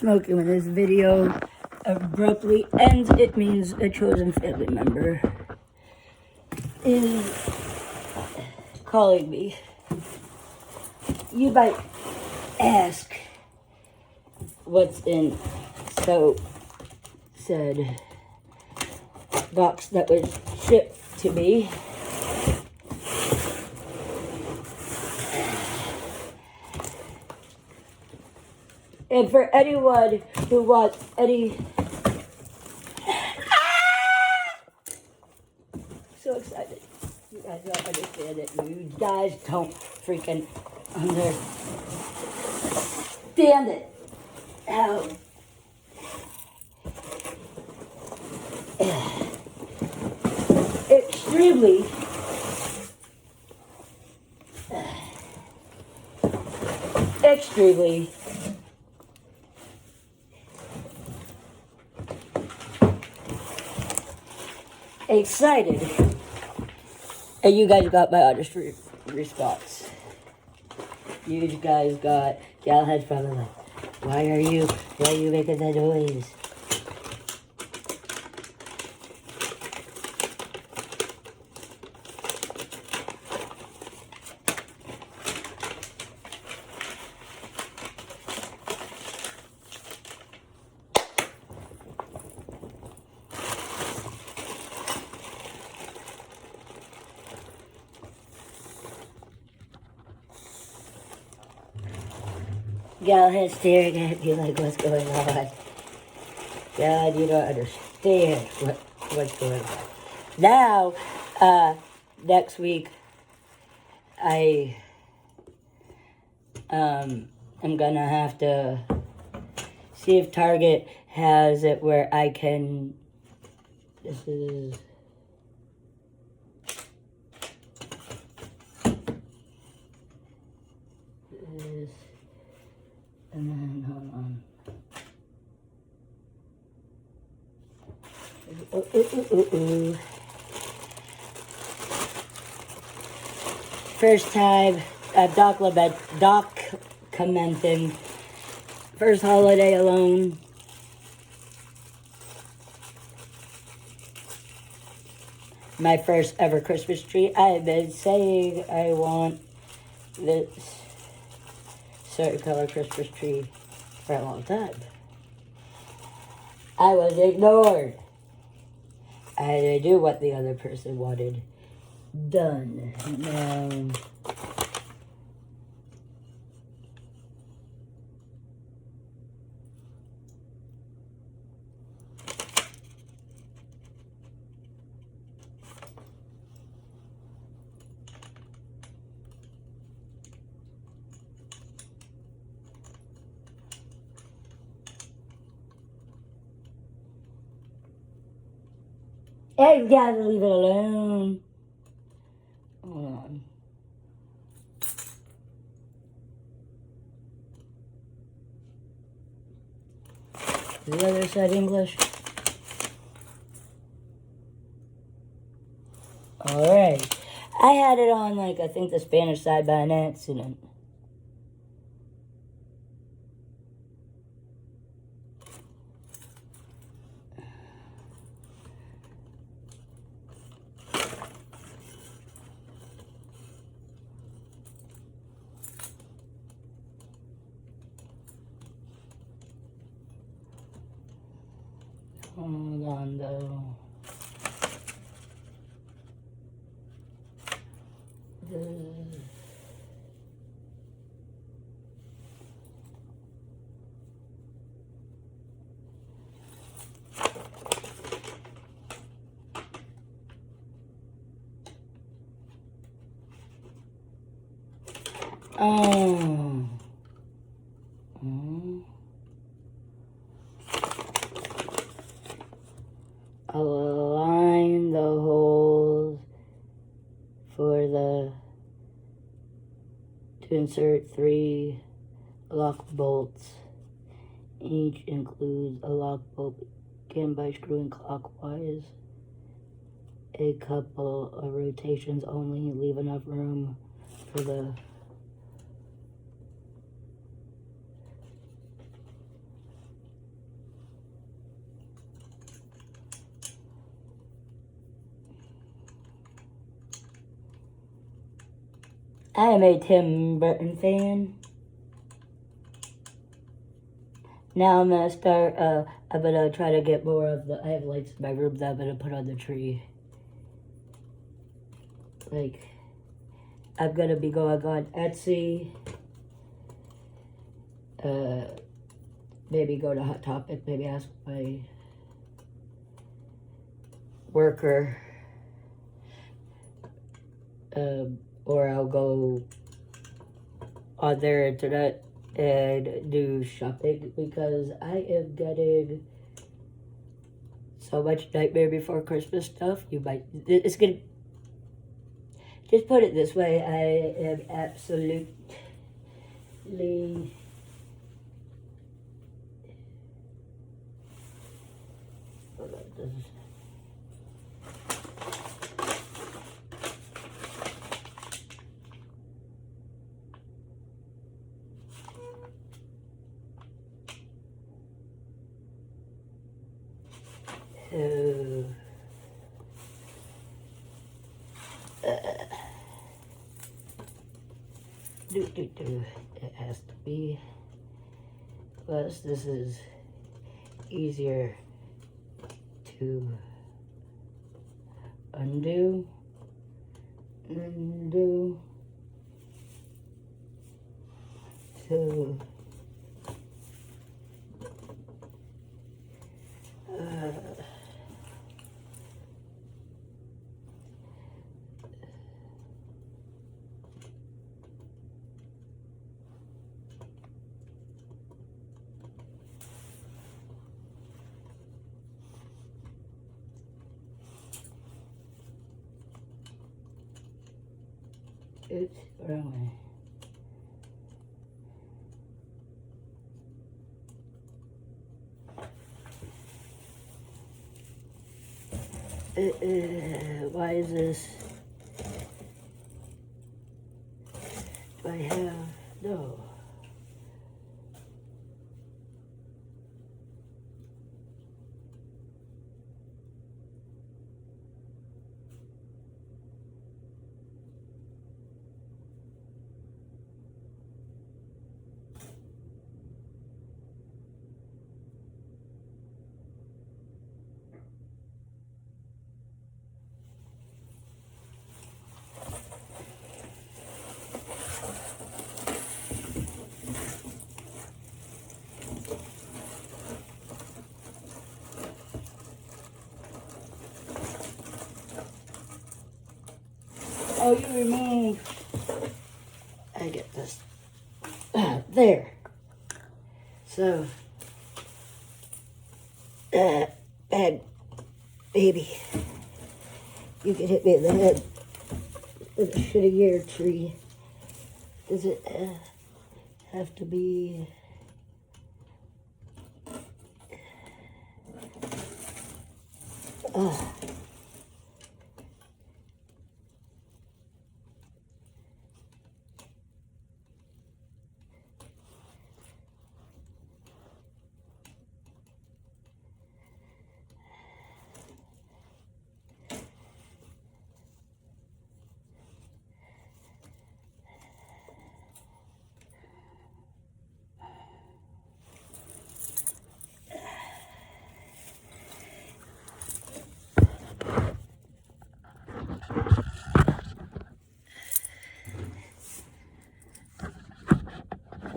smoking when this video abruptly ends, it means a chosen family member is calling me. You might ask what's in said box that was shipped to me. And for anyone who wants any... So excited. You guys don't understand it. You guys don't freaking understand it. How extremely excited. And you guys got my honest response. You guys got, Galahad's probably like, why are you making that noise? Galahad's staring at me like, what's going on? God, you don't understand what's going on. Now, next week, I am gonna have to see if Target has it where I can, this is, this, and then, hold on. First time documenting first holiday alone. My first ever Christmas tree. I have been saying I want this certain color Christmas tree for a long time. I was ignored. I had to do what the other person wanted done. Hey, you gotta leave it alone. Hold on. Is the other side English? Alright. I had it on, like, I think the Spanish side by an accident. Hold on, though. Align the holes to insert 3 lock bolts. Each includes a lock bolt. Begin by screwing clockwise. A couple of rotations only. Leave enough room for the I am a Tim Burton fan. Now I'm gonna start, I'm gonna try to get more of the, I have lights in my room that I'm gonna put on the tree. Like, I'm gonna be going on Etsy. Maybe go to Hot Topic, maybe ask my worker. Or I'll go on their internet and do shopping because I am getting so much Nightmare Before Christmas stuff. It's gonna, just put it this way, I am absolutely, hold on, this is, it has to be, plus this is easier to undo, so, oops, where am I? Why is this? Do I have? No. Oh, you remove. I get this. There. So, bad baby, you can hit me in the head with a shitty year tree. Does it have to be?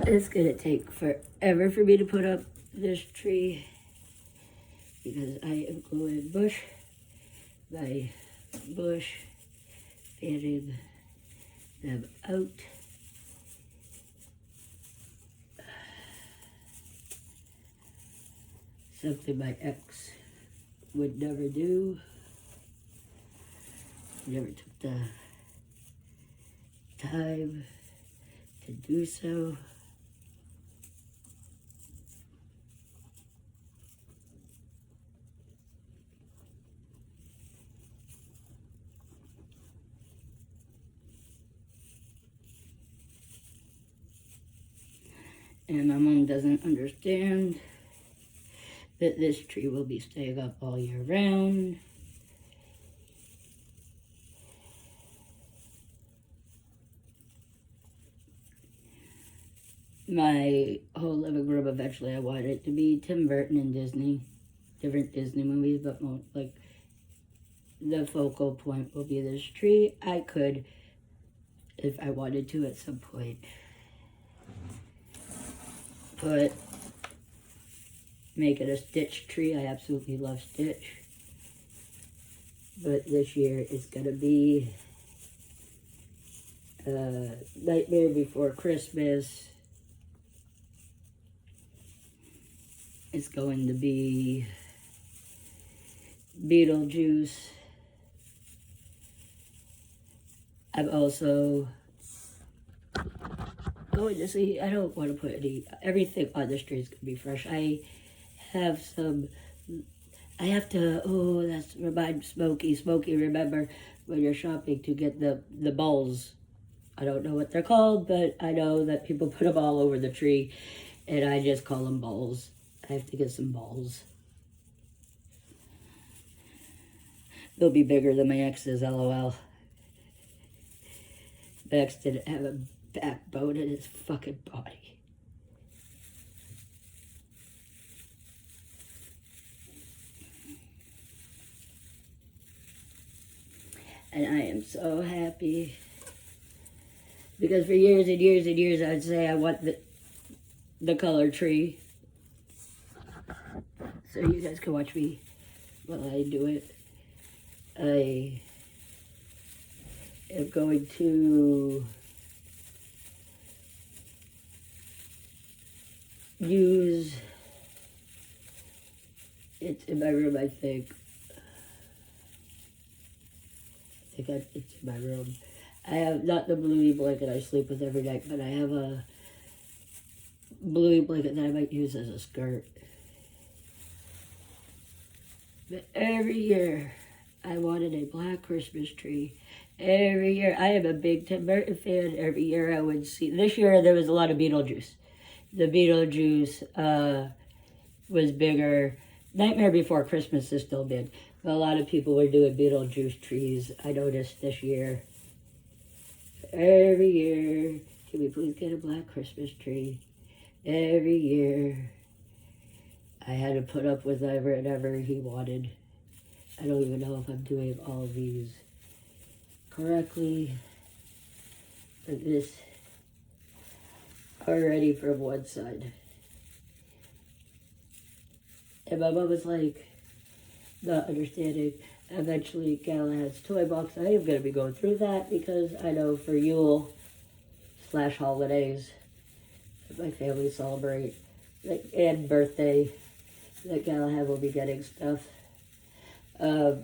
It's gonna take forever for me to put up this tree because I am going bush by bush, fanning them out. Something my ex would never do. Never took the time to do so. And my mom doesn't understand that this tree will be staying up all year round. my whole living room. Eventually I wanted it to be Tim Burton and Disney, different Disney movies, but more like the focal point will be this tree. I could, if I wanted to at some point, make it a Stitch tree. I absolutely love Stitch. But this year it's gonna be Nightmare Before Christmas. It's going to be Beetlejuice. I'm also going to see, I don't want to put everything on the tree is going to be fresh. I have that's remind Smokey, remember when you're shopping to get the balls. I don't know what they're called, but I know that people put them all over the tree, and I just call them balls. I have to get some balls. They'll be bigger than my ex's, LOL. My ex didn't have a backbone in his fucking body. And I am so happy. Because for years and years and years, I'd say I want the color tree. So you guys can watch me while I do it. I am going to use, it's in my room, I think. It's in my room. I have not the bluey blanket I sleep with every night, but I have a bluey blanket that I might use as a skirt. But every year, I wanted a black Christmas tree. Every year, I am a big Tim Burton fan. Every year I would see, this year there was a lot of Beetlejuice. The Beetlejuice was bigger. Nightmare Before Christmas is still big. But a lot of people were doing Beetlejuice trees, I noticed this year. Every year, can we please get a black Christmas tree? Every year, I had to put up with whatever he wanted. I don't even know if I'm doing all of these correctly. But this already from one side. And my mom was like, not understanding. Eventually, Galahad's toy box. I am going to be going through that because I know for Yule / holidays that my family celebrate, and birthday, that Galahad will be getting stuff. I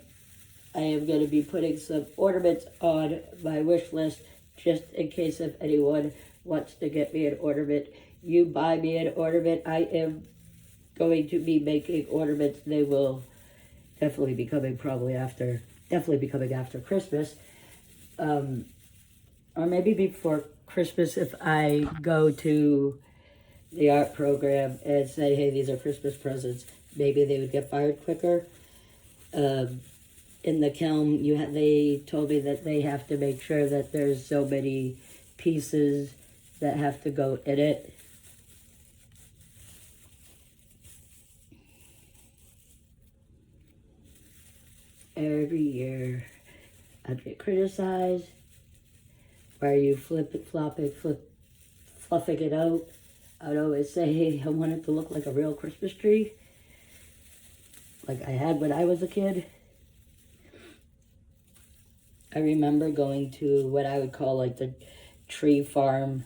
am going to be putting some ornaments on my wish list just in case if anyone wants to get me an ornament. You buy me an ornament. I am going to be making ornaments. They will definitely be coming after Christmas. Or maybe before Christmas if I go to the art program and say, hey, these are Christmas presents. Maybe they would get fired quicker. In the kiln, they told me that they have to make sure that there's so many pieces that have to go in it. Every year, I get criticized. Why are you fluffing it out? I'd always say, hey, I want it to look like a real Christmas tree, like I had when I was a kid. I remember going to what I would call like the tree farm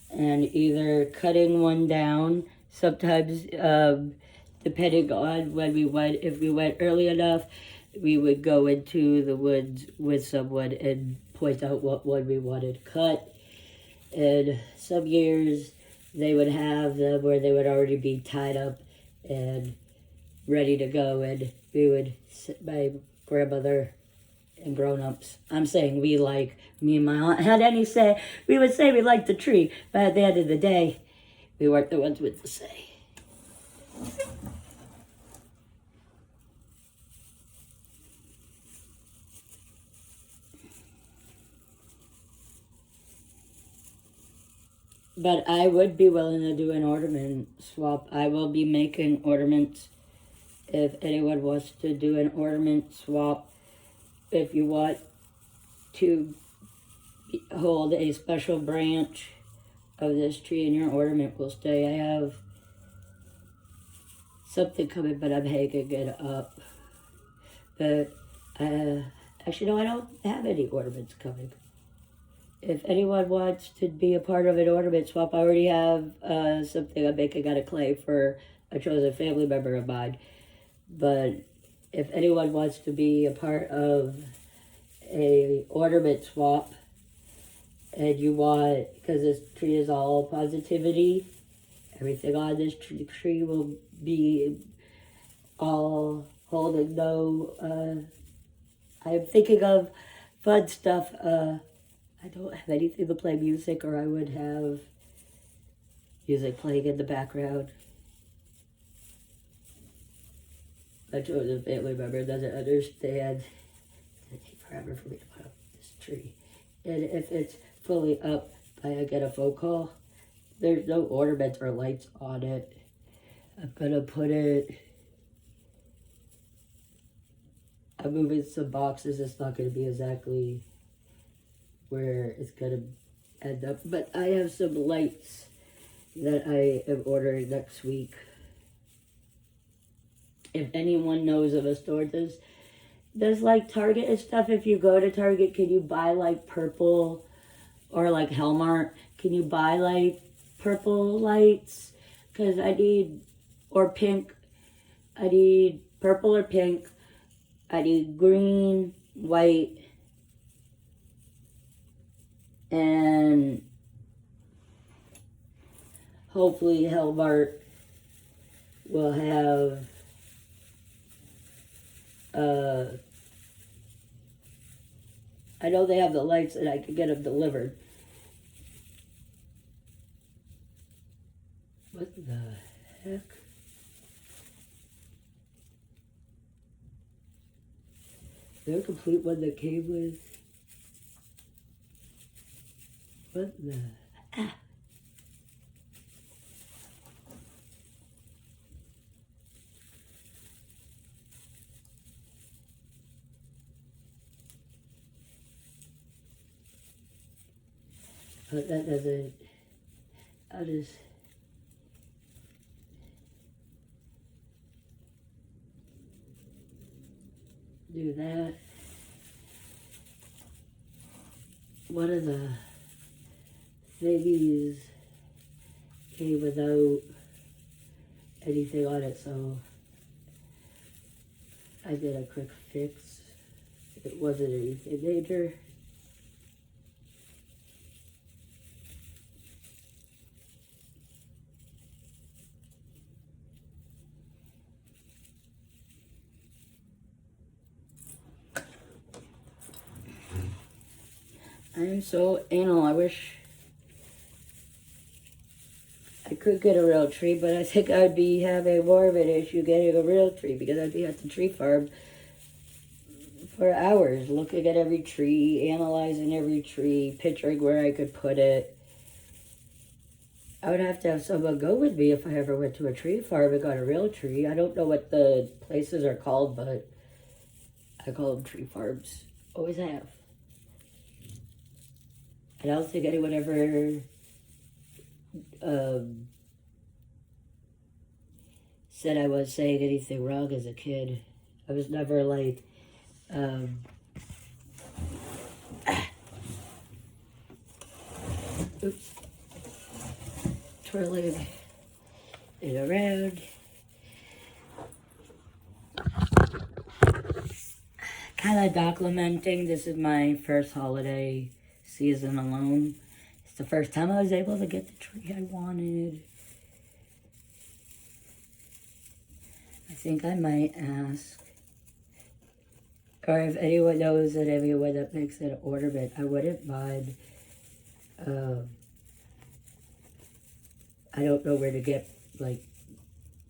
and either cutting one down, sometimes depending on when we went, if we went early enough, we would go into the woods with someone and point out what one we wanted cut. And some years they would have them where they would already be tied up and ready to go, and we would sit, my grandmother and grown-ups, I'm saying we, like me and my aunt had any say, we would say we liked the tree, but at the end of the day, we weren't the ones with the say. But I would be willing to do an ornament swap. I will be making ornaments if anyone wants to do an ornament swap. If you want to hold a special branch of this tree and your ornament will stay. I have something coming, but I'm hanging it up. But actually, no, I don't have any ornaments coming. If anyone wants to be a part of an ornament swap, I already have something I'm making out of clay for a chosen family member of mine. But if anyone wants to be a part of a ornament swap, and you want, because this tree is all positivity, everything on this tree will be all holding no, I'm thinking of fun stuff. I don't have anything to play music, or I would have music playing in the background. My chosen family member doesn't understand. It'd take forever for me to put up this tree. And if it's fully up, I get a phone call. There's no ornaments or lights on it. I'm gonna put it. I'm moving some boxes. It's not gonna be exactly where it's gonna end up, but I have some lights that I am ordering next week. If anyone knows of a store, does like Target and stuff, if you go to Target, can you buy like purple, or like Hallmark, can you buy like purple lights? Because I need, or pink, I need purple or pink, I need green, white, and hopefully Hallmark will have I know they have the lights and I can get them delivered. What the heck? Is there a complete one that came with? What the? Ah! But that doesn't. I'll just. Do that. One of the thingies came without anything on it, so I did a quick fix. It wasn't anything major. I am so anal. I wish I could get a real tree, but I think I'd be having more of an issue getting a real tree because I'd be at the tree farm for hours looking at every tree, analyzing every tree, picturing where I could put it. I would have to have someone go with me if I ever went to a tree farm and got a real tree. I don't know what the places are called, but I call them tree farms. Always have. I don't think anyone ever said I was saying anything wrong as a kid. I was never like, oops, twirling it around. Kind of documenting, this is my first holiday season alone. It's the first time I was able to get the tree I wanted. I think I might ask, or if anyone knows that anyone that makes an ornament, I wouldn't mind. I don't know where to get like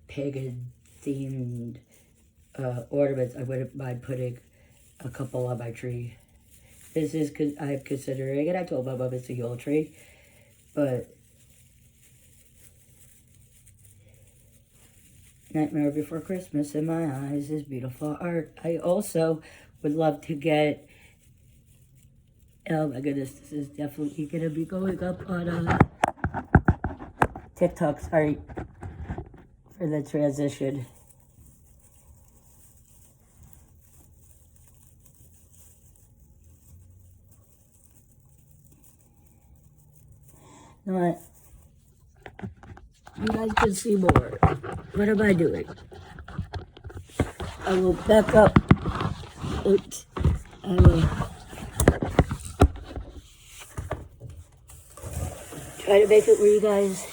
pagan themed ornaments. I wouldn't mind putting a couple on my tree. This is, I'm considering, and I told my mom it's a Yule tree, but Nightmare Before Christmas in my eyes is beautiful art. I also would love to get, oh my goodness, this is definitely going to be going up on TikTok, sorry for the transition. You know what? You guys can see more. What am I doing? I will back up. Oops. I will try to make it where you guys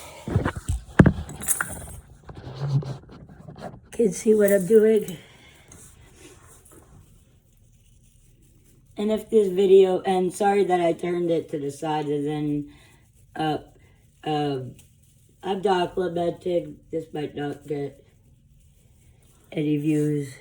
can see what I'm doing. And if this video, and sorry that I turned it to the side and then up, I'm documenting. This might not get any views.